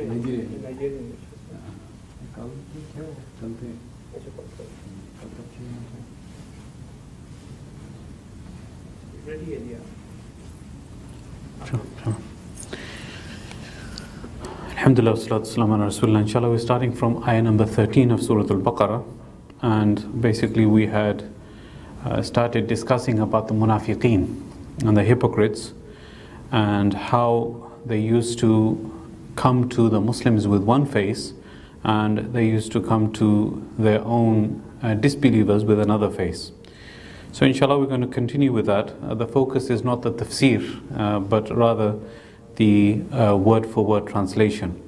Nigerian. Alhamdulillah, salatu wassalamu ala rasulullah. Inshallah, we're starting from ayah number 13 of Surah Al-Baqarah, and basically we had started discussing about the munafiqeen and the hypocrites and how they used to come to the Muslims with one face and they used to come to their own disbelievers with another face. So inshallah we're going to continue with that. The focus is not the tafsir but rather the word for word translation.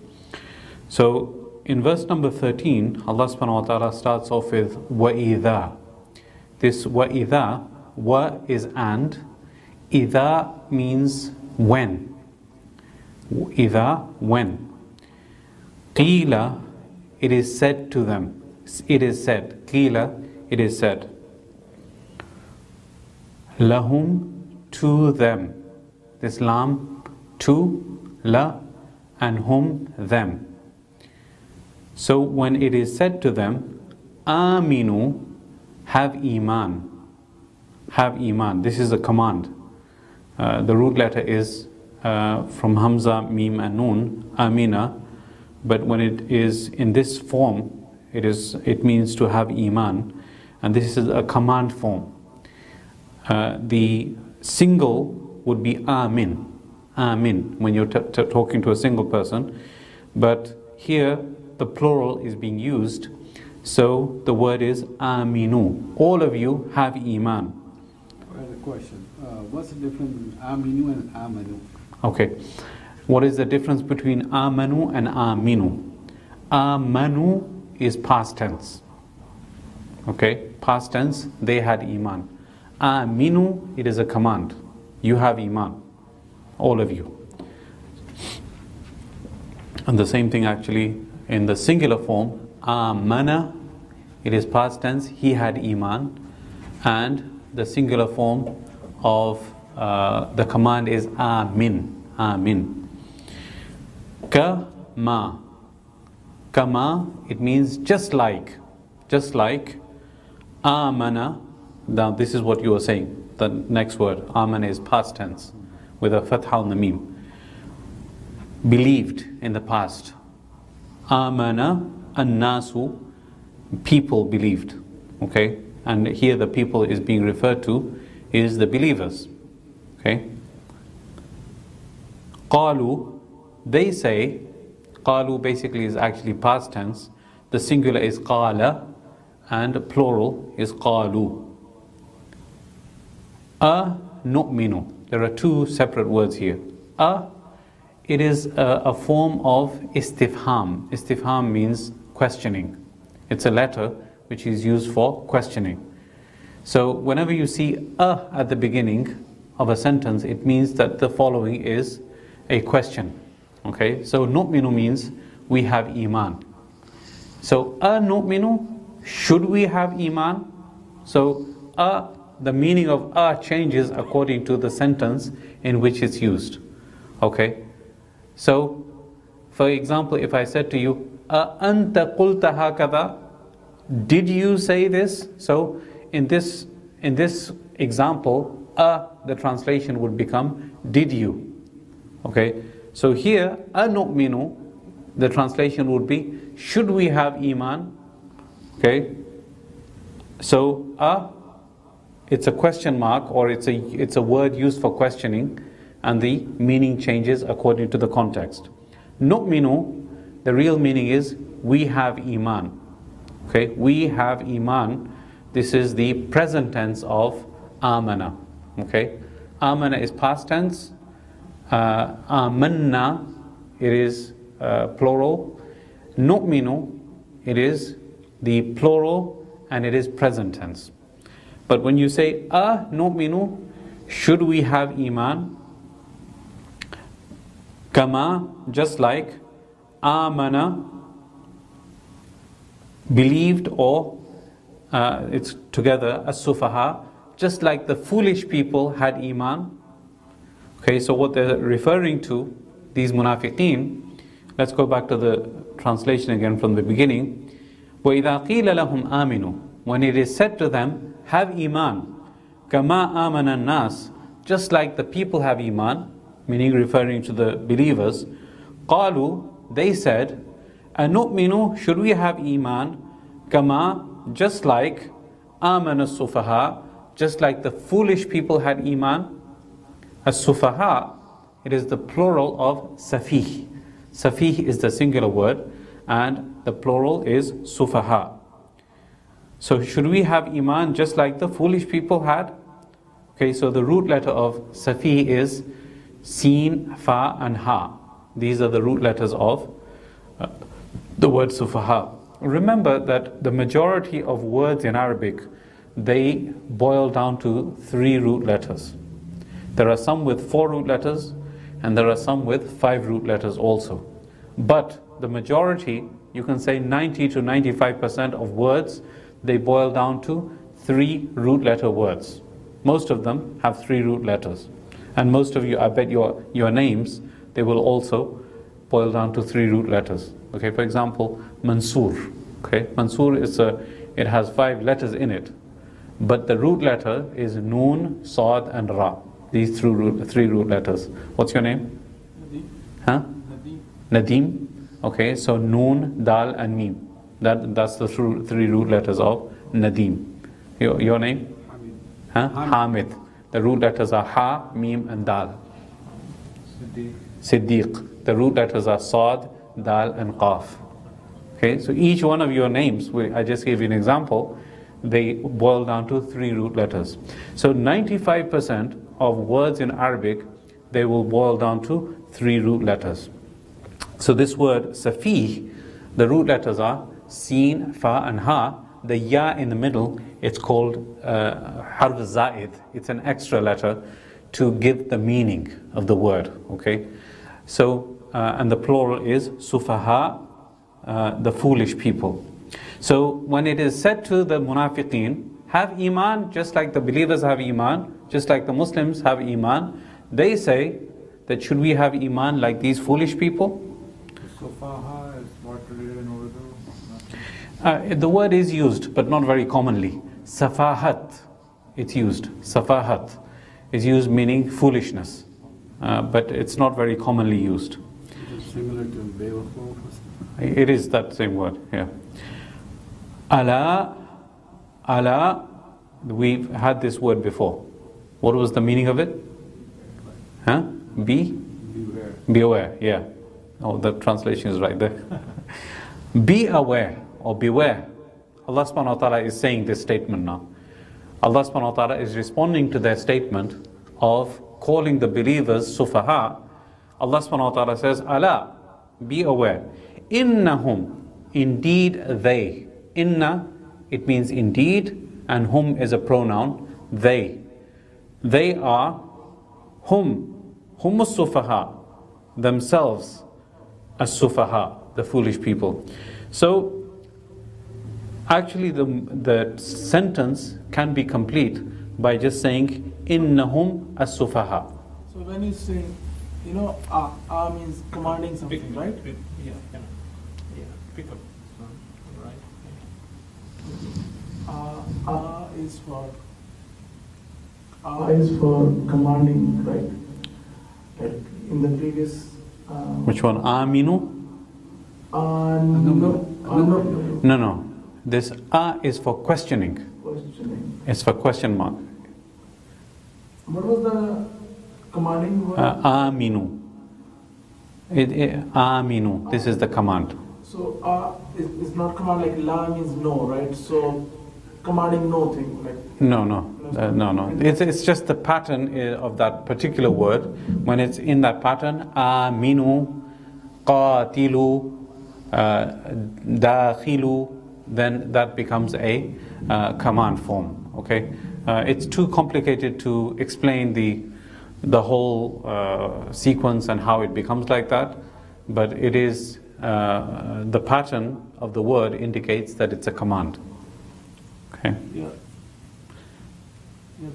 So in verse number 13, Allah subhanahu wa ta'ala starts off with وَإِذَا. This وَإِذَا, wa is and, إِذَا means when. إِذَا, when. قِيلَ, it is said to them. It is said. قِيلَ, it is said. لَهُمْ, to them. This lam, to, la, and hum, them. So when it is said to them, aminu, have iman. Have iman. This is a command. The root letter is from Hamza, Mim and Nun, Amina. But when it is in this form, it means to have iman. And this is a command form. The single would be Amin. Amin, when you're talking to a single person. But here, the plural is being used. So the word is Aminu. All of you have iman. I have a question. What's the difference between Aminu and Amanu? Okay. What is the difference between Amanu and Aminu? Amanu is past tense. Okay. Past tense, they had iman. Aminu, it is a command. You have iman. All of you. And the same thing actually in the singular form, Amana, it is past tense, he had iman. And the singular form of the command is Amin. Amin. Kama. Kama, it means just like. Just like. Amana. Now this is what you are saying. The next word, Amana, is past tense with a fatha on the mim. Believed in the past. Amana an-nasu, people believed. Okay? And here the people is being referred to is the believers. Okay? Qalu, they say, qalu basically is actually past tense. The singular is qala and plural is qalu. A nu'minu. There are two separate words here. It is a form of istifham. Istifham means questioning. It's a letter which is used for questioning. So whenever you see at the beginning of a sentence, it means that the following is a question. Okay, so nu'minu means we have iman. So nu'minu, should we have iman? So the meaning of changes according to the sentence in which it's used. Okay, so for example, if I said to you, anta qulta hakadha, did you say this? So in this example, the translation would become did you. Okay, so here nu'minu, the translation would be should we have iman? Okay, so it's a question mark, or it's a word used for questioning, and the meaning changes according to the context. Nu'minu, the real meaning is we have iman. Okay, we have iman. This is the present tense of amana. Okay, amana is past tense. Amanna, it is plural. Nu'minu, it is the plural and it is present tense. But when you say nu'minu, should we have iman? Kama, just like. Amana, believed, or it's together, as-sufaha, just like the foolish people had iman. Okay, so what they're referring to, these munafiqeen, let's go back to the translation again from the beginning. وَإِذَا قِيلَ لَهُمْ آمِنُوا, when it is said to them, have iman, كَمَا آمَنَ النَّاسِ, just like the people have iman, meaning referring to the believers. قَالُوا, they said, أَنُؤْمِنُ, should we have iman, كَمَا, just like آمَنَ السُّفَهَا, just like the foolish people had iman. As-sufaha, it is the plural of safih. Safih is the singular word and the plural is sufaha. So should we have iman just like the foolish people had? Okay, so the root letter of safih is sin, fa and ha. These are the root letters of the word sufaha. Remember that the majority of words in Arabic, they boil down to 3 root letters. There are some with 4 root letters and there are some with 5 root letters also. But the majority, you can say 90 to 95% of words, they boil down to 3 root letter words. Most of them have 3 root letters. And most of you, I bet your names, they will also boil down to 3 root letters. Okay, for example, Mansur. Okay, Mansur is it has 5 letters in it. But the root letter is Noon, Saad and Ra. These 3 root letters. What's your name? Nadeem. Huh? Nadeem. Okay, so Noon, Dal and Mim. That's the 3 root letters of Nadeem. Your name? Hamid. Huh? Hamid. The root letters are Ha, Mim and Dal. Siddiq. The root letters are Saad, Dal and Qaf. Okay, so each one of your names, I just gave you an example, they boil down to 3 root letters. So 95% of words in Arabic, they will boil down to 3 root letters. So this word safih, the root letters are sin, fa and ha. The ya in the middle, it's called harf zaid. It's an extra letter to give the meaning of the word. Okay, so and the plural is sufaha, the foolish people. So when it is said to the munafiqeen, have iman just like the believers have iman, just like the Muslims have iman, they say that should we have iman like these foolish people? Sufaha is what related in Urdu? The word is used, but not very commonly. Safahat, it's used. Safahat is used meaning foolishness, but it's not very commonly used. It's similar to Beowulf. It is that same word, yeah. Allah, Allah, we've had this word before. What was the meaning of it? Huh? Beware. Be aware, yeah. Oh, the translation is right there. Be aware or beware. Allah subhanahu wa ta'ala is saying this statement now. Allah subhanahu wa ta'ala is responding to their statement of calling the believers sufaha. Allah subhanahu wa ta'ala says, Allah, be aware. Innahum, indeed they. Inna, it means indeed, and hum is a pronoun, they. They are humus sufaha, themselves as-sufaha, the foolish people. So actually the sentence can be complete by just saying innahum as-sufaha. So when you say, means commanding something, right? Yeah, pick up. Right. Is for commanding, right? Like in the previous. Which one? Aminu? No. This is for questioning. It's for question mark. What was the commanding word? Aminu. Aminu. This is the command. So it's not command like la means no, right? So commanding no thing like. No. It's just the pattern of that particular word. When it's in that pattern, aminu, qatilu, dakhilu, then that becomes a command form. Okay, it's too complicated to explain the whole sequence and how it becomes like that, but it is the pattern of the word indicates that it's a command. Okay. Yeah,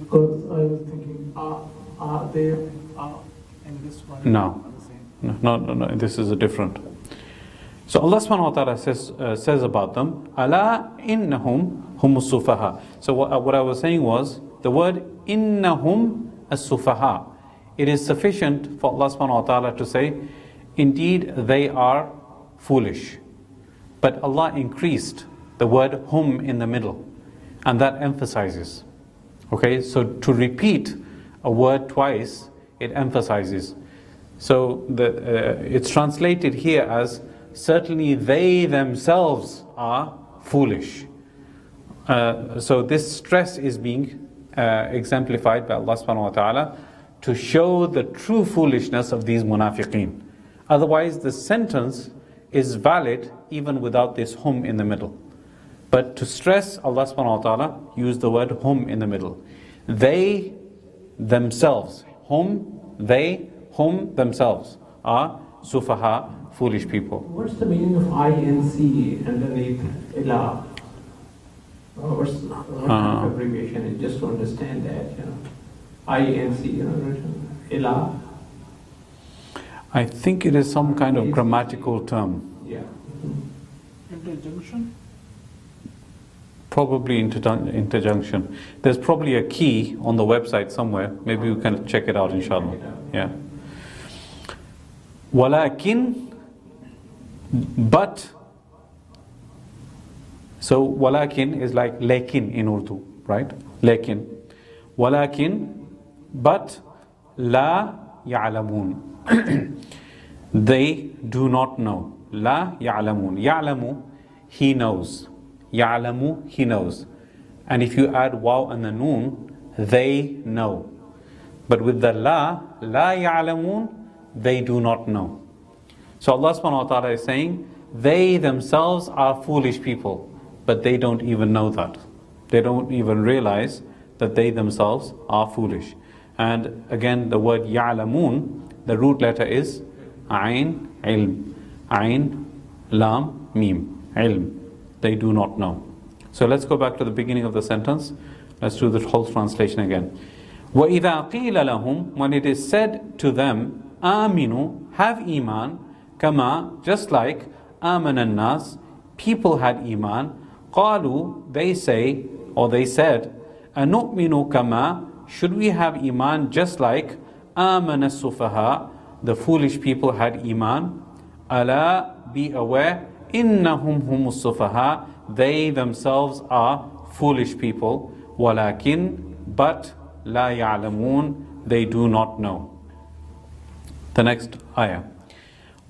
because I was thinking, are they in this one? No, this is a different. So Allah subhanahu wa ta'ala says about them, Ala innahum humus sufaha. So what I was saying was, the word innahum as-sufaha. It is sufficient for Allah subhanahu wa ta'ala to say, indeed they are foolish. But Allah increased the word hum in the middle, and that emphasizes. Okay, so to repeat a word twice, it emphasizes. So it's translated here as, certainly they themselves are foolish. So this stress is being exemplified by Allah subhanahu wa ta'ala to show the true foolishness of these munafiqeen. Otherwise the sentence is valid even without this hum in the middle. But to stress, Allah subhanahu wa ta'ala used the word hum in the middle. They themselves, they themselves are sufaha, foolish people. What's the meaning of INC underneath ilah? What's kind of abbreviation? Just to understand that, INC, ilah. I think it is some kind of grammatical term. Yeah. Interjunction? Probably interjunction. There's probably a key on the website somewhere. Maybe we can check it out, inshallah. Yeah. Walakin, but. So walakin is like lekin in Urdu, right? Lekin. Walakin, but la ya'lamun. They do not know. La ya'lamun. Ya'lamu, he knows. Ya'lamu, he knows. And if you add waw and the noon, they know. But with the la ya'lamun, they do not know. So Allah subhanahu wa ta'ala is saying, they themselves are foolish people, but they don't even know that. They don't even realize that they themselves are foolish. And again, the word ya'lamun, the root letter is ayn, ilm. Ayn, lam, mim, ilm. They do not know. So let's go back to the beginning of the sentence. Let's do the whole translation again. وَإِذَا قِيلَ لَهُمْ, when it is said to them, آمِنُوا, have iman, kama, just like آمَنَ النَّاسِ, people had iman, قَالُوا, they say, or they said, أَنُؤْمِنُ kama, should we have iman just like آمَنَ السُّفَهَا, the foolish people had iman? أَلَا, be aware, إِنَّهُمْ هُمُ السُّفَهَا, they themselves are foolish people, وَلَكِنْ, but لَا يَعْلَمُونَ, they do not know. The next ayah.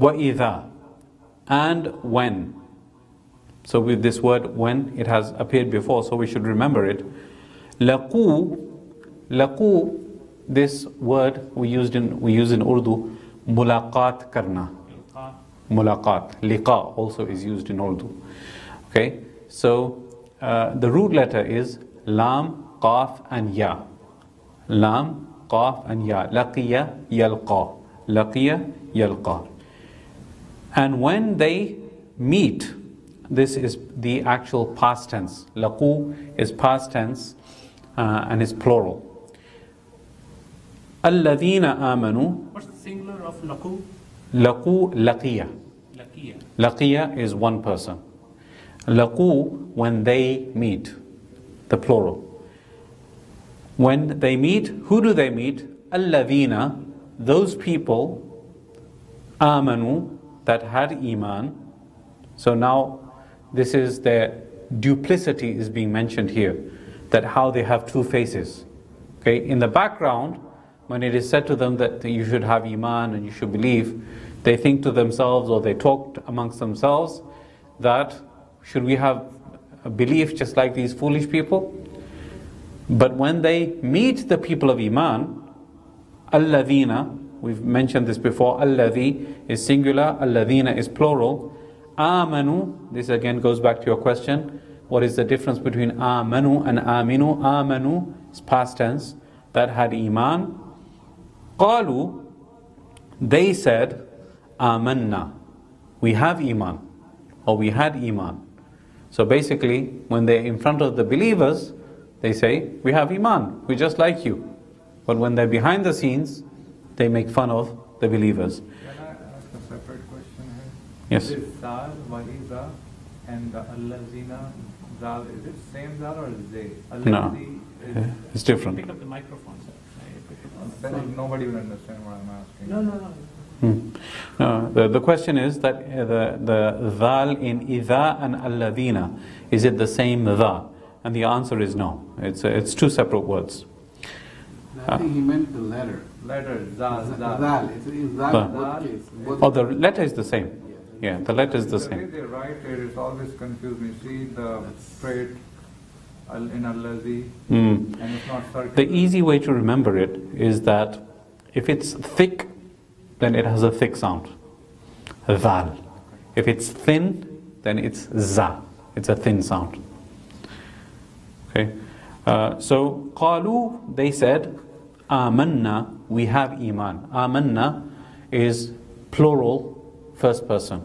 وَإِذَا, and when. So with this word when, it has appeared before, so we should remember it. Laqu, this word we use in Urdu, mulaqat karna. Mulaqat, liqa also is used in Urdu. Okay, so the root letter is lam, qaf and ya. Lam, qaf and ya. Laqiya, yalqa. Laqiya, yalqa. And when they meet, this is the actual past tense. Laqu is past tense and is plural. Alladhina amanu. What's the singular of laqu? Laqu, laqiya. Laqiya. Laqiya is one person. Laqu, when they meet, the plural. When they meet, who do they meet? Alladhina, those people, amanu, that had iman. So now this is their duplicity is being mentioned here, that how they have two faces. Okay, in the background, when it is said to them that you should have iman and you should believe, they think to themselves, or they talk amongst themselves, that should we have a belief just like these foolish people? But when they meet the people of iman, alladhina, we've mentioned this before, alladhi is singular, alladhina is plural. Amanu, this again goes back to your question, what is the difference between amanu and aminu? Amanu is past tense, that had iman. Qalu, they said, amanna, we have iman, or we had iman. So basically, when they're in front of the believers, they say, we have iman, we're just like you. But when they're behind the scenes, they make fun of the believers. Can I ask a separate question here? Yes. This Zal, Waiza, and the Allazina, Zal, is it same Zal or is they? No. Allazi is, It's different. Pick up the microphone, sir. Pick it up. then nobody will understand what I'm asking. No. No, the question is that the dhal in idha and alladhina, is it the same dha? And the answer is no. It's two separate words. I think he meant the letter. Letter, Zal, Zal. Zal. It's in Zal in both cases. Both- Oh, the letter is the same. Yeah, the letter is the The way same. they write it is always confused me. See the straight in Allazi, and it's not circular. The easy way to remember it is that if it's thick, then it has a thick sound. Dhal. If it's thin, then it's za. It's a thin sound. Okay. So qalu, they said, amanna, we have iman. Amanna is plural, first person.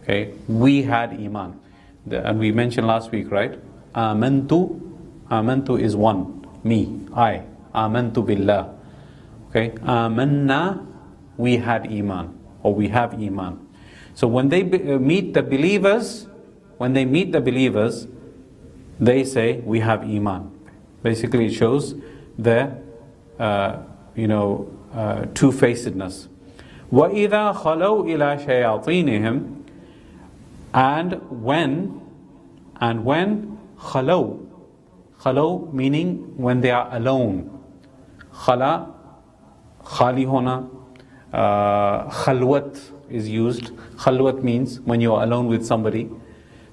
Okay. We had iman. And we mentioned last week, right? Amantu. Amantu is one. Me. I. Amantu billah. Okay. Amanna, we had iman. Or we have iman. So when they meet the believers, they say, we have iman. Basically, it shows their, two-facedness. وَإِذَا خَلَوْا إِلَى شَيَاطِينِهِمْ, and when خَلَوْ meaning when they are alone. خَلَا, khali hona, khalwat is used. Khalwat means when you are alone with somebody.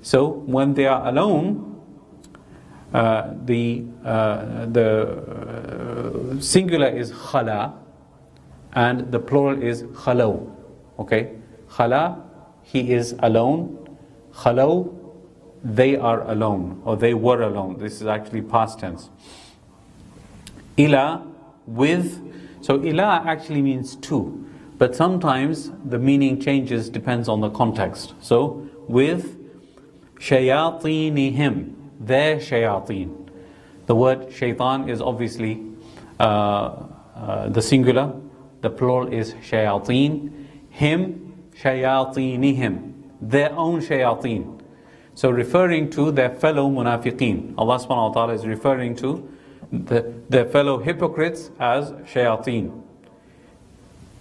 So when they are alone, the singular is khala and the plural is khalaw. Okay, khala, he is alone. Khalaw, they are alone, or they were alone. This is actually past tense. Ila, with. So ila actually means two, but sometimes the meaning changes, depends on the context. So with shayatinihim, their shayateen. The word shaitan is obviously the singular, the plural is shayateen. Him, shayatinihim, their own shayateen. So referring to their fellow munafiqeen. Allah subhanahu wa ta'ala is referring to their fellow hypocrites as shayateen.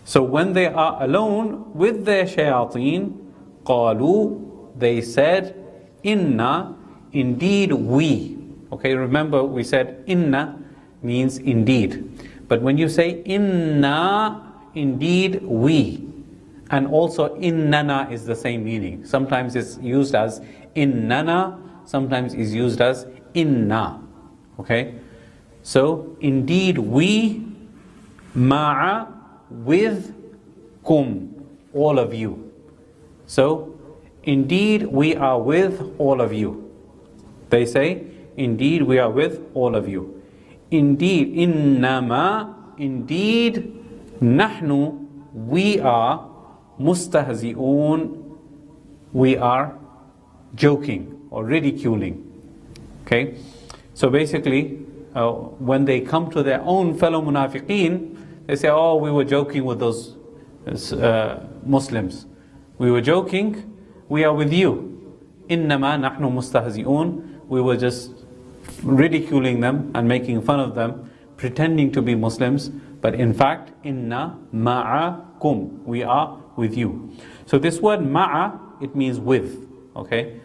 So when they are alone with their shayateen, qalu, they said, inna, indeed we. Okay, remember we said inna means indeed. But when you say inna, indeed we, and also innana is the same meaning. Sometimes it's used as innana, sometimes it's used as inna. Okay? So, indeed we, ma'a, with kum, all of you. So, indeed we are with all of you. They say, indeed we are with all of you. Indeed, innama, indeed, nahnu, we are, mustahzi'un, we are joking or ridiculing. Okay? So basically, when they come to their own fellow munafiqeen, they say, oh, we were joking with those Muslims. We were joking, we are with you. Innama nahnu mustahzi'un, we were just ridiculing them and making fun of them, pretending to be Muslims, but in fact, inna ma'akum, we are with you. So this word ma'a, it means with. Okay?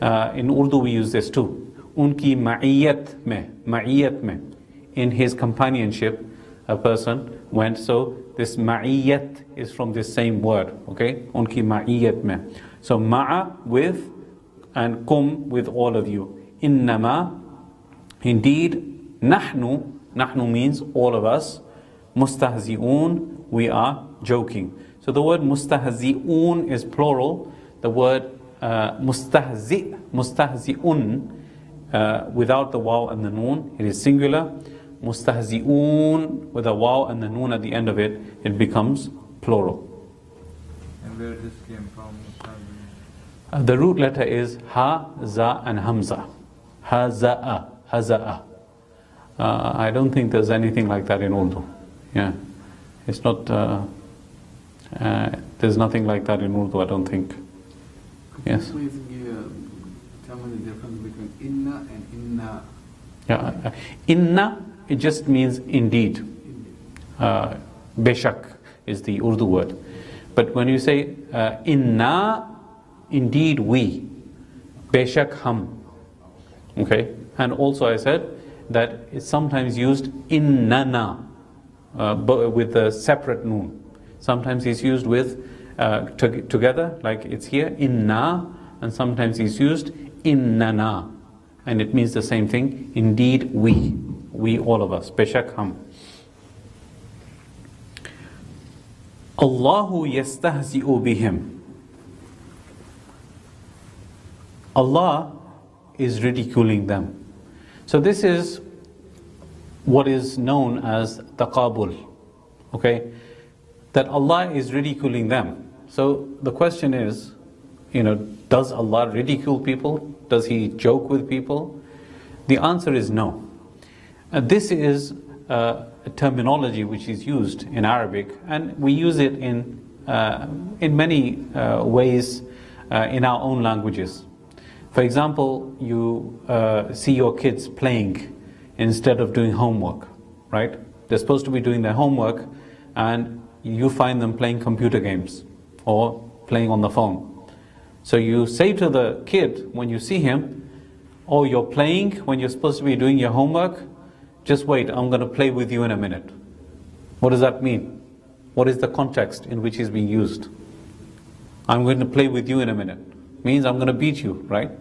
In Urdu we use this too. Unki ma'iyat mein. In his companionship, a person went. So this ma'iyat is from this same word. Okay? Unki ma'iyat mein. So ma'a, with, and kum, with all of you. Innama, indeed, nahnu means all of us. Mustahzi'un, we are joking. So the word mustahzi'un is plural. The word mustahzi'un, without the waw and the noon, it is singular. Mustahzi'un, with a waw and the noon at the end of it, it becomes plural. And where this came from? The root letter is ha, za, and hamza. Haza'a, haza'a. I don't think there's anything like that in Urdu. Yeah, it's not. There's nothing like that in Urdu, I don't think. Yes. Please tell me the difference between inna and inna. Yeah. Inna, it just means indeed. Beshak is the Urdu word. But when you say inna, indeed we. Beshak ham. Okay? And also I said that it's sometimes used innana with a separate noon. Sometimes it's used with together, like it's here, inna, and sometimes it's used innana. And it means the same thing. Indeed we all of us. Beshak ham. Allahu yastahzi'u bihim. Allah is ridiculing them. So this is what is known as taqabul. Okay? That Allah is ridiculing them. So the question is, does Allah ridicule people? Does He joke with people? The answer is no. This is a terminology which is used in Arabic, and we use it in many ways in our own languages. For example, you see your kids playing instead of doing homework, right? They're supposed to be doing their homework, and you find them playing computer games or playing on the phone. So you say to the kid when you see him, "Oh, you're playing when you're supposed to be doing your homework? Just wait, I'm going to play with you in a minute." What does that mean? What is the context in which is being used? I'm going to play with you in a minute. Means I'm going to beat you, right?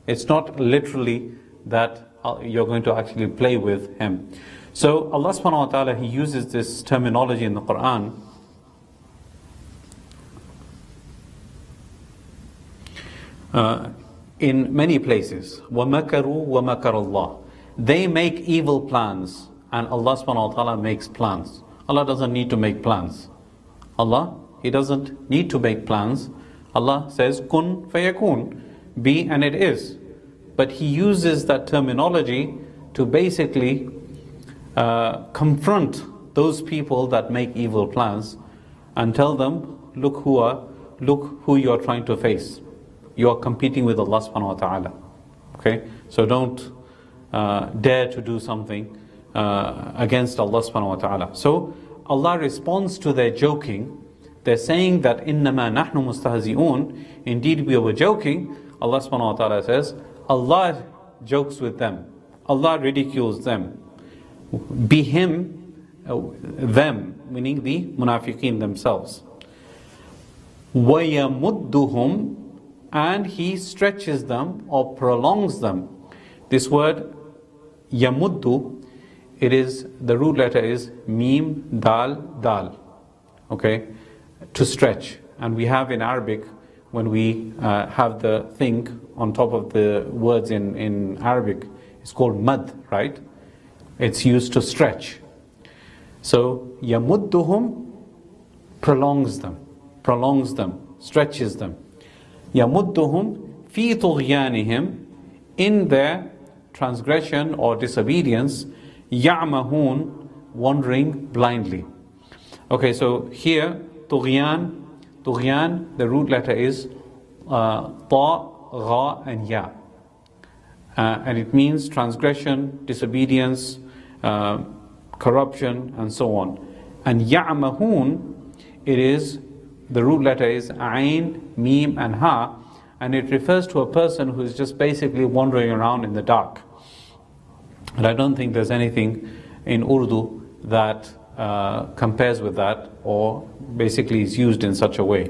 It's not literally that you're going to actually play with him. So Allah subhanahu wa ta'ala, He uses this terminology in the Quran. In many places. وَمَكَرُوا وَمَكَرَ اللَّهِ. They make evil plans, and Allah subhanahu wa ta'ala makes plans. Allah doesn't need to make plans. Allah, He doesn't need to make plans. Allah says, kun fayakun, be and it is. But He uses that terminology to basically confront those people that make evil plans and tell them, look who you are trying to face. You are competing with Allah subhanahu wa ta'ala. Okay? So don't dare to do something against Allah subhanahu wa ta'ala. So Allah responds to their joking. They're saying that innama nahnu mustahzi'un, indeed we were joking. Allah subhanahu wa ta'ala says, Allah jokes with them. Allah ridicules them. Bihim, them, meaning the munafiqeen themselves. وَيَمُدُّهُمْ, and He stretches them or prolongs them. This word yamuddu, the root letter is mim, dal, dal. Okay? To stretch. And we have in Arabic, when we have the thing on top of the words in Arabic, it's called mad, right? It's used to stretch. So yamudduhum, prolongs them, stretches them. Yamudduhum fi tughyanihim, in their transgression or disobedience, ya'mahun, wandering blindly. Okay, so here tughyan, the root letter is ta, gha and ya. And it means transgression, disobedience, corruption, and so on. And ya'mahun, the root letter is ayn, mim, and ha, and it refers to a person who is just basically wandering around in the dark. And I don't think there's anything in Urdu that compares with that, or basically is used in such a way.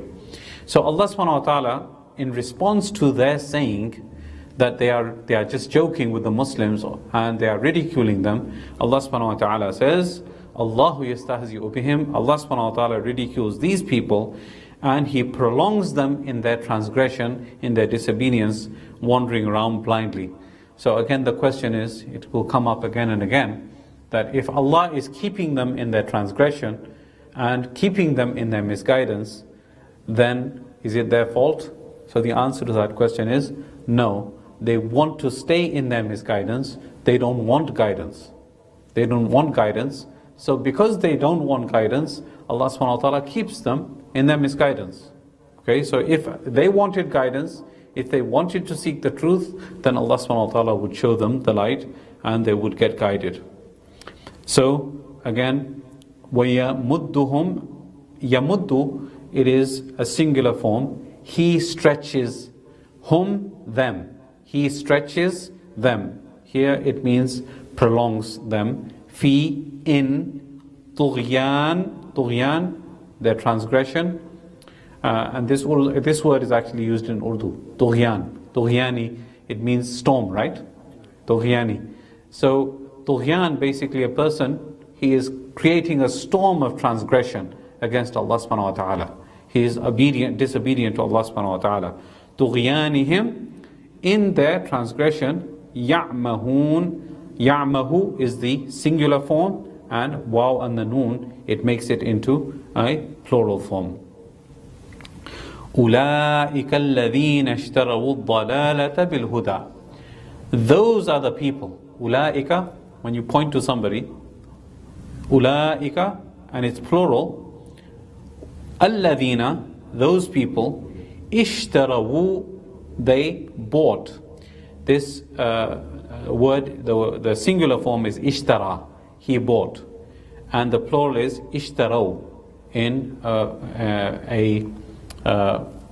So Allah subhanahu wa ta'ala, in response to their saying that they are just joking with the Muslims and they are ridiculing them, Allah subhanahu wa ta'ala says, Allahu yastahzi'u bihim, Allah subhanahu wa ta'ala ridicules these people and He prolongs them in their transgression, in their disobedience, wandering around blindly. So again the question is, it will come up again and again, that if Allah is keeping them in their transgression and keeping them in their misguidance, then is it their fault? So the answer to that question is no. They want to stay in their misguidance. They don't want guidance. They don't want guidance. So because they don't want guidance, Allah subhanahu wa ta'ala keeps them in their misguidance. Okay, so if they wanted guidance, if they wanted to seek the truth, then Allah subhanahu wa ta'ala would show them the light and they would get guided. So again, وَيَمُدُّهُمْ يَمُدُّ, it is a singular form. He stretches them. He stretches them. Here it means prolongs them. Fi, in, tughyan, their transgression. And this word is actually used in Urdu. Tughyan. Tughyani, it means storm, right? Tughyani. So, tughyan, basically a person, he is creating a storm of transgression against Allah subhanahu wa ta'ala. He is disobedient to Allah subhanahu wa ta'ala. Tughyanihim, in their transgression, ya'mahun. Ya'mahu is the singular form, and waw and the noon, it makes it into a plural form. أُولَٰئِكَ الَّذِينَ اشْتَرَوُا الضَّلَالَةَ بِالْهُدَى. Those are the people. Ulaika, when you point to somebody, Ulaika, and it's plural. Alladhina, those people, ishtarawu, they bought. This word, the singular form is ishtara, he bought. And the plural is ishtaraw, in a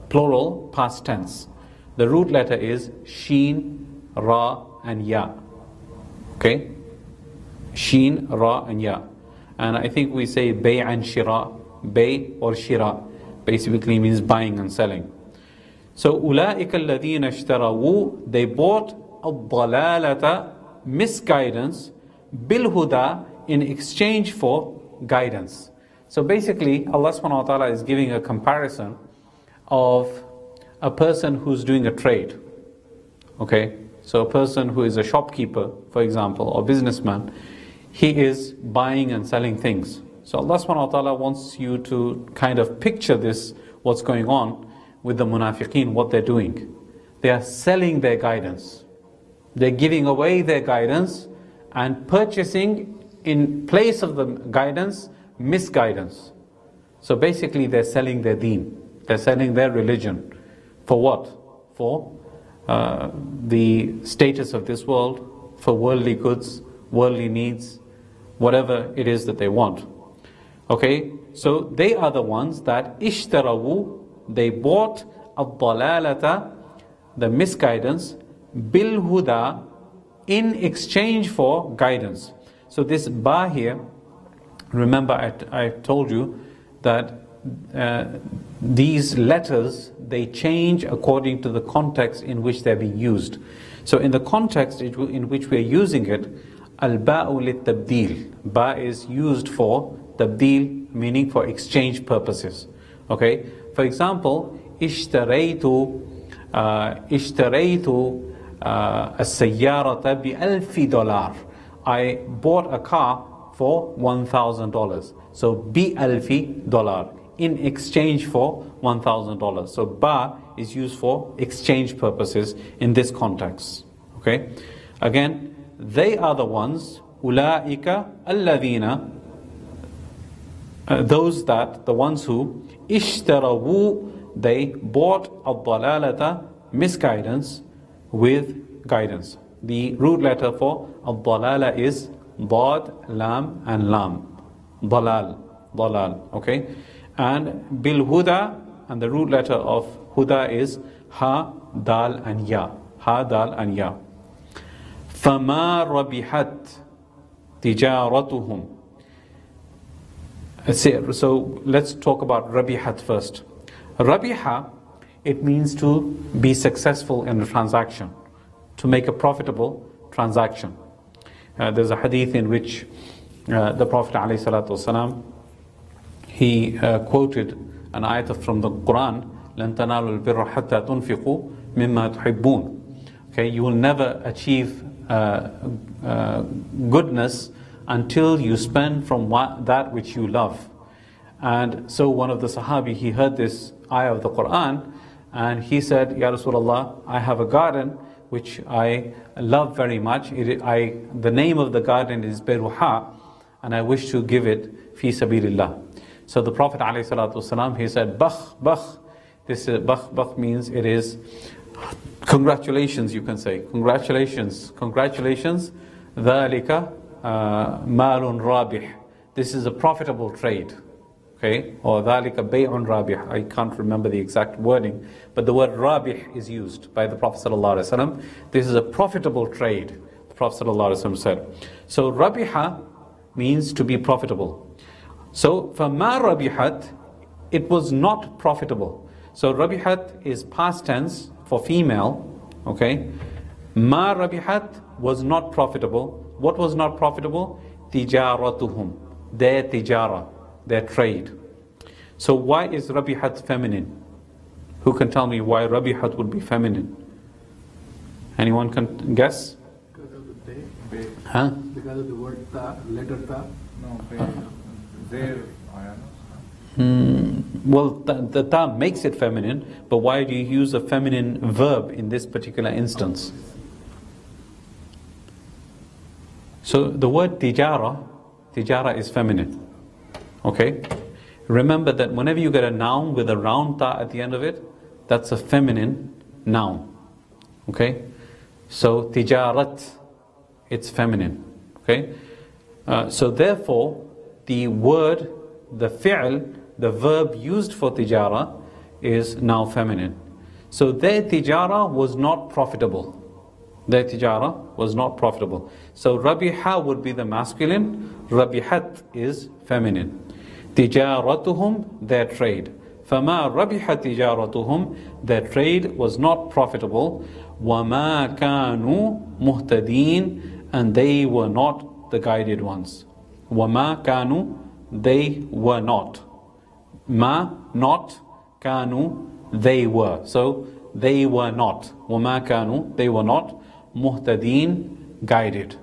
plural past tense. The root letter is sheen, ra, and ya. Okay? Sheen, ra, and ya. And I think we say bay and shira. Bay or shira basically means buying and selling. So, أُولَٰئِكَ الَّذِينَ اشْتَرَوُوا, they bought الضَّلَالَةَ, misguidance, bilhuda, in exchange for guidance. So basically, Allah subhanahu wa ta'ala is giving a comparison of a person who's doing a trade. Okay? So a person who is a shopkeeper, for example, or businessman, he is buying and selling things. So Allah subhanahu wa ta'ala wants you to kind of picture this, what's going on with the munafiqeen, what they're doing. They are selling their guidance. They're giving away their guidance and purchasing in place of the guidance, misguidance. So basically they're selling their deen. They're selling their religion. For what? For the status of this world, for worldly goods, worldly needs, whatever it is that they want. Okay, so they are the ones that ishtarawu, they bought ad-dalalata, the misguidance, bil huda, in exchange for guidance. So this ba here, remember I told you that these letters, they change according to the context in which they're being used. So in the context in which we're using it, al-ba'u lit-tabdil, ba is used for tabdil, meaning for exchange purposes. Okay, for example, ishtaraytu as-sayyarata bi $1,000. I bought a car for $1,000. So $1,000 in exchange for $1,000. So ba is used for exchange purposes in this context. Okay, again, they are the ones, ulaika alladhina, the ones who ishtarawu, they bought ad-dalalata, misguidance, with guidance. The root letter for ad-dalala is dad, lam, and lam. Dalal. Okay, and bil huda, and the root letter of huda is ha, dal, and ya. Ha, dal, and ya. فَمَا رَبِحَتْ تِجَارَتُهُمْ. So let's talk about rabihat first. Rabiha, it means to be successful in a transaction, to make a profitable transaction. There's a hadith in which the Prophet ﷺ, he quoted an ayat from the Quran, لَن تَنَالُوا الْبِرَّ حَتَّى تُنْفِقُوا مِمَّا تُحِبُّونَ. Okay, you will never achieve goodness until you spend from that which you love. And so one of the Sahabi, he heard this ayah of the Quran, and he said, Ya Rasulullah, I have a garden which I love very much. The name of the garden is Beruha, and I wish to give it fi sabilillah. So the Prophet ﷺ, he said, Bakh, This bakh means it is congratulations, you can say. Congratulations. Congratulations. ذَلِكَ مَالٌ رَابِحٌ. This is a profitable trade. Okay? Or ذَلِكَ بَيْعٌ رَابِحٌ. I can't remember the exact wording, but the word rabih is used by the Prophet ﷺ. This is a profitable trade, the Prophet ﷺ said. So rabiha means to be profitable. So فَمَا رَبِحَتْ, it was not profitable. So rabihat is past tense for female. Okay? Ma rabihat was not profitable. What was not profitable? Tijaratuhum, their tijara, their trade. So why is rabihat feminine? Who can tell me why rabihat would be feminine? Anyone can guess? Because of the day. Huh? Because of the word ta, letter ta. No, there, I know. Well, the ta makes it feminine, but why do you use a feminine verb in this particular instance? So the word tijara is feminine. Okay? Remember that whenever you get a noun with a round ta at the end of it, that's a feminine noun. Okay? So tijarat, it's feminine. Okay? So therefore, the word, the fi'l, the verb used for tijara is now feminine. So their tijara was not profitable. Their tijara was not profitable. So rabiha would be the masculine, rabihat is feminine. Tijaratuhum, their trade. فَمَا رَبِحَ تِجَارَتُهُمْ, their trade was not profitable. وَمَا كَانُوا مُهْتَدِينَ, and they were not the guided ones. وَمَا كَانُوا, they were not. Ma, not. Kanu, they were. So they were not. وَمَا كَانُوا, they were not. Muhtadeen, guided.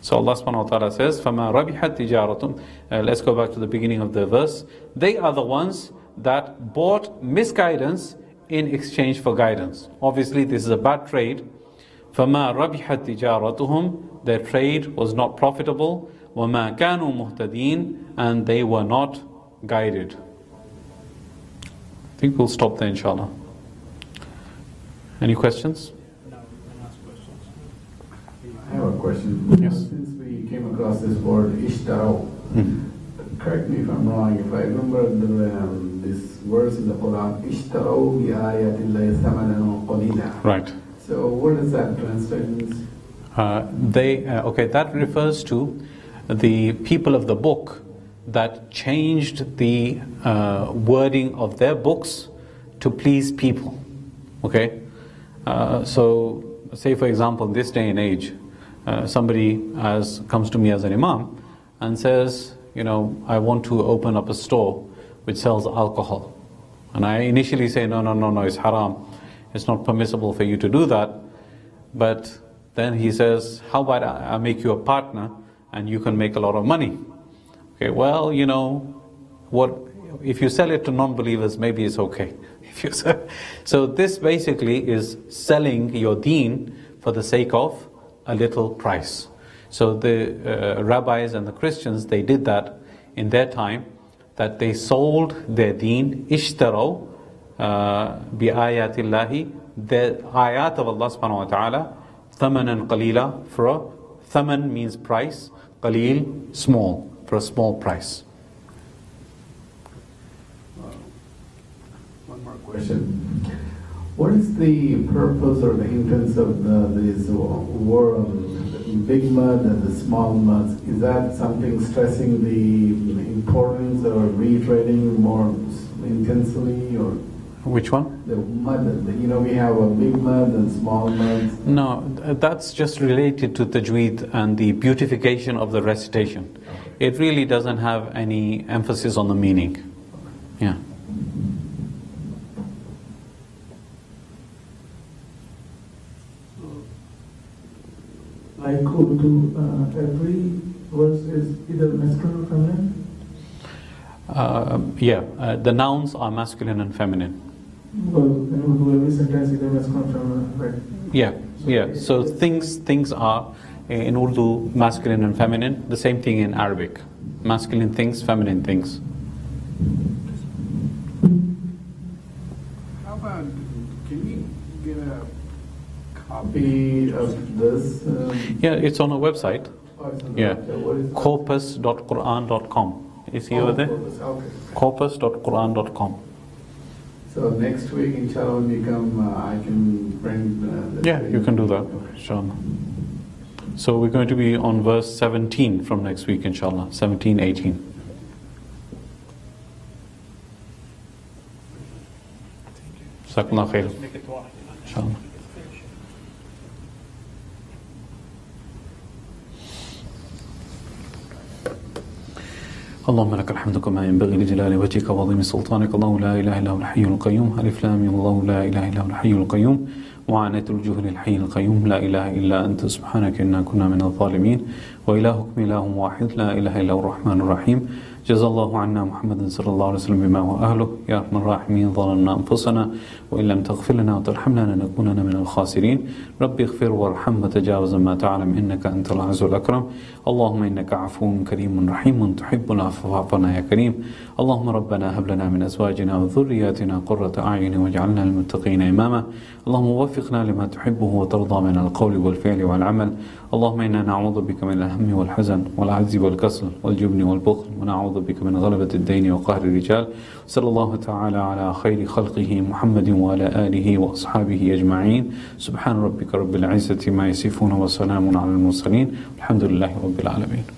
So Allah subhanahu wa ta'ala says, فَمَا رَبِحَتْ تِجَارَةٌ. Let's go back to the beginning of the verse. They are the ones that bought misguidance in exchange for guidance. Obviously this is a bad trade. فَمَا رَبِحَتْ تِجَارَتُهُمْ, their trade was not profitable. وَمَا كَانُوا مُهْتَدِينَ, and they were not guided. I think we'll stop there, inshallah. Any questions? I have a question. Yes. Since we came across this word ishtaraw, correct me if I'm wrong, if I remember this verse in the Quran, ishtaraw bi ayatillahi thamanan qalila. Right. So what does that translate? Okay, that refers to the people of the book that changed the wording of their books to please people. Okay? So, say for example, in this day and age, somebody comes to me as an imam and says, you know, I want to open up a store which sells alcohol. And I initially say, no, it's haram. It's not permissible for you to do that. But then he says, how about I make you a partner and you can make a lot of money? Okay, well, you know, what if you sell it to non-believers, maybe it's okay. If you sell, so this basically is selling your deen for the sake of a little price. So the rabbis and the Christians, they did that in their time, that they sold their deen, ishtaraw bi ayatillahi, the ayat of Allah subhanahu wa ta'ala, thamanan qalila, for thaman means price, qalil, small, for a small price. One more question. What is the purpose or the intents of this big mud and the small muds? Is that something stressing the importance or reiterating more intensely, or? Which one? The mud, we have a big mud and small muds. No, that's just related to tajweed and the beautification of the recitation. Okay. It really doesn't have any emphasis on the meaning. Yeah. Like Urdu, every verse is either masculine or feminine? The nouns are masculine and feminine. Well, in Urdu, every sentence either masculine or feminine, right? Yeah. So things are in Urdu masculine and feminine. The same thing in Arabic. Masculine things, feminine things. get a copy of this? Yeah, it's on our website. Oh, it's on the Yeah, website. What is that? corpus.quran.com. Is he over there? Corpus. Okay. corpus.quran.com. So next week, inshallah, when you come, I can bring the Yeah, you can do that, Okay. inshallah. So we're going to be on verse 17 from next week, inshallah. 17, 18. Jazakallah khair. Make it واحد. Inshallah. اللهم لك الحمد كما ينبغي لجلال وجهك وعظيم سلطانك. الله لا اله الا هو الحي القيوم. الف لام ميم. الله لا اله الا هو الحي القيوم. وعنة الوجوه للحي القيوم. لا اله الا انت سبحانك انا كنا من الظالمين. والهكم اله واحد لا اله الا هو الرحمن الرحيم. جزا الله عنا محمد صلى الله عليه وسلم بما هو أهله. يا أرحم الراحمين ظلمنا أنفسنا وإن لم تغفر لنا وترحمنا لنكونن من الخاسرين. ربي اغفر وارحم وتجاوز ما تعلم إنك أنت العز الأكرم. اللهم إنك عفو كريم رحيم تحب العفو فاعف عنا يا كريم. اللهم ربنا هب لنا من أزواجنا وذرياتنا قرة أعين واجعلنا للمتقين إماما. اللهم وفقنا لما تحبه وترضى من القول والفعل والعمل. اللهم إنا نعوذ بك من الهم والحزن والعجز والكسل والجبن والبخل ونعوذ بك من غلبة الدين وقهر الرجال. صلى الله تعالى على خير خلقه محمد وعلى آله وأصحابه أجمعين. سبحان ربك رب العزة ما يصفون وسلام على المرسلين. الحمد لله رب العالمين.